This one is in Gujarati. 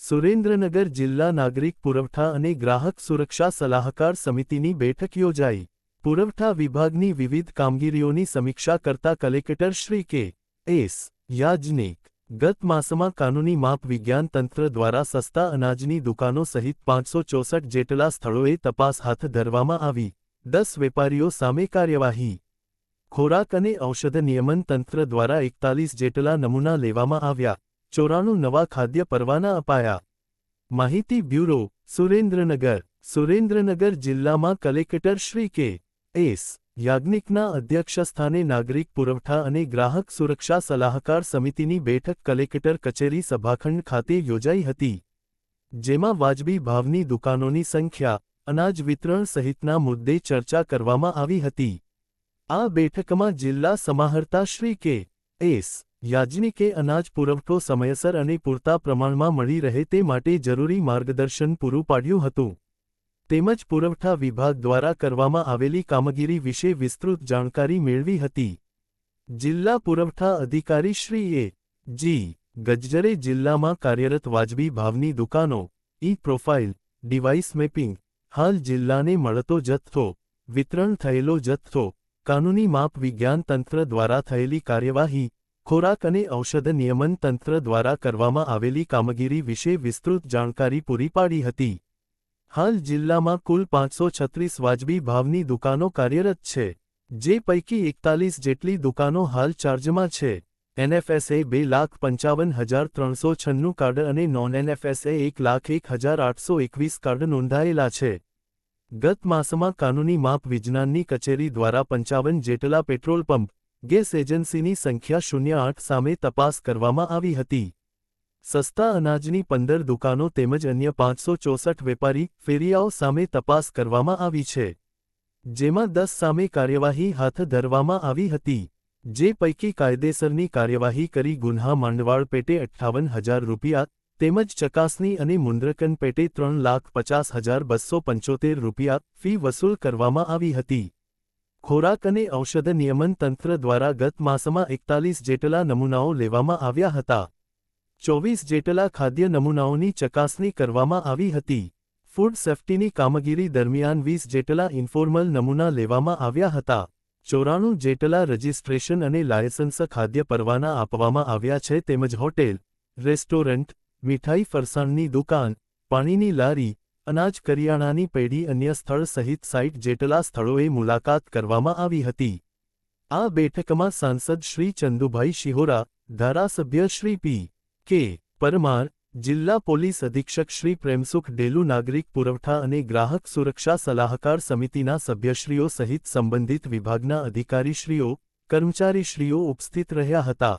સુરેન્દ્રનગર જિલ્લા નાગરિક પુરવઠા અને ગ્રાહક સુરક્ષા સલાહકાર સમિતિની બેઠક યોજાઈ। પુરવઠા વિભાગની વિવિધ કામગીરીઓની સમીક્ષા કરતા કલેક્ટર શ્રી કે. એસ. યાજ્ઞિક ગત માસમાં કાનૂની માપ વિજ્ઞાન તંત્ર દ્વારા સસ્તા અનાજની દુકાનો સહિત 564 જેટલા સ્થળોએ તપાસ હાથ ધરવામાં આવી, 10 વેપારીઓ સામે કાર્યવાહી। ખોરાક અને ઔષધ નિયમન તંત્ર દ્વારા 41 જેટલા નમૂના લેવામાં આવ્યા, 94 નવા ખાદ્ય પરવાના અપાયા। માહિતી બ્યુરો, સુરેન્દ્રનગર। સુરેન્દ્રનગર જિલ્લામાં કલેક્ટર શ્રી કે. એસ. યાજ્ઞિકના અધ્યક્ષસ્થાને નાગરિક પુરવઠા અને ગ્રાહક સુરક્ષા સલાહકાર સમિતિની બેઠક કલેક્ટર કચેરી સભાખંડ ખાતે યોજાઈ હતી, જેમાં વાજબી ભાવની દુકાનોની સંખ્યા, અનાજ વિતરણ સહિતના મુદ્દે ચર્ચા કરવામાં આવી હતી। આ બેઠકમાં જિલ્લા સમાહર્તા શ્રી કે. એસ. યાજ્ઞિકે અનાજ પુરવઠો સમયસર અને પૂરતા પ્રમાણમાં મળી રહે તે માટે જરૂરી માર્ગદર્શન પૂરું પાડ્યું હતું, તેમજ પુરવઠા વિભાગ દ્વારા કરવામાં આવેલી કામગીરી વિશે વિસ્તૃત જાણકારી મેળવી હતી। જિલ્લા પુરવઠા અધિકારી શ્રી એ. જી. ગજ્જરે જિલ્લામાં કાર્યરત વાજબી ભાવની દુકાનો, ઈ-પ્રોફાઇલ, ડિવાઇસ મેપિંગ, હાલ જિલ્લાને મળતો જથ્થો, વિતરણ થયેલો જથ્થો, કાનૂની માપ વિજ્ઞાન તંત્ર દ્વારા થયેલી કાર્યવાહી, ખોરાક અને ઔષધ નિયમન તંત્ર દ્વારા કરવામાં આવેલી કામગીરી વિશે વિસ્તૃત જાણકારી પૂરી પાડી હતી। હાલ જિલ્લામાં કુલ 536 વાજબી ભાવની દુકાનો કાર્યરત છે, જે પૈકી 41 જેટલી દુકાનો હાલ ચાર્જમાં છે। એનએફએસએ 2,55,396 કાર્ડ અને નોન એનએફએસએ 1,01,821 કાર્ડ નોંધાયેલા છે। ગત માસમાં કાનૂની માપ વિજ્ઞાનની કચેરી દ્વારા 55 જેટલા પેટ્રોલ પંપ, ગેસ એજન્સીની સંખ્યા 08 સામે તપાસ કરવામાં આવી હતી। સસ્તા અનાજની 15 દુકાનો તેમજ અન્ય 564 વેપારી ફેરિયાઓ સામે તપાસ કરવામાં આવી છે, જેમાં 10 સામે કાર્યવાહી હાથ ધરવામાં આવી હતી, જે પૈકી કાયદેસરની કાર્યવાહી કરી ગુન્હા માંડવાળ પેટે 58,000 રૂપિયા તેમજ ચકાસણી અને મુદ્રકન પેટે 3,50,275 રૂપિયા ફી વસૂલ કરવામાં આવી હતી। ખોરાક અને ઔષધ નિયમન તંત્ર દ્વારા ગત માસમાં 41 જેટલા નમૂનાઓ લેવામાં આવ્યા હતા, 24 જેટલા ખાદ્ય નમૂનાઓની ચકાસણી કરવામાં આવી હતી। ફૂડ સેફ્ટીની કામગીરી દરમિયાન 20 જેટલા ઇન્ફોર્મલ નમૂના લેવામાં આવ્યા હતા, 94 જેટલા રજિસ્ટ્રેશન અને લાયસન્સ ખાદ્ય પરવાના આપવામાં આવ્યા છે તેમજ હોટેલ, રેસ્ટોરન્ટ, મીઠાઈ ફરસાણની દુકાન, પાણીની લારી, અનાજ કરિયાણાની પેઢી અન્ય સ્થળ સહિત 60 જેટલા સ્થળોએ મુલાકાત કરવામાં આવી હતી। આ બેઠકમાં સાંસદ શ્રી ચંદુભાઈ શિહોરા, ધારાસભ્ય શ્રી પી. કે. પરમાર, જિલ્લા પોલીસ અધિક્ષક શ્રી પ્રેમસુખ ડેલુ, નાગરિક પુરવઠા અને ગ્રાહક સુરક્ષા સલાહકાર સમિતિના સભ્યશ્રીઓ સહિત સંબંધિત વિભાગના અધિકારીશ્રીઓ, કર્મચારીશ્રીઓ ઉપસ્થિત રહ્યા હતા।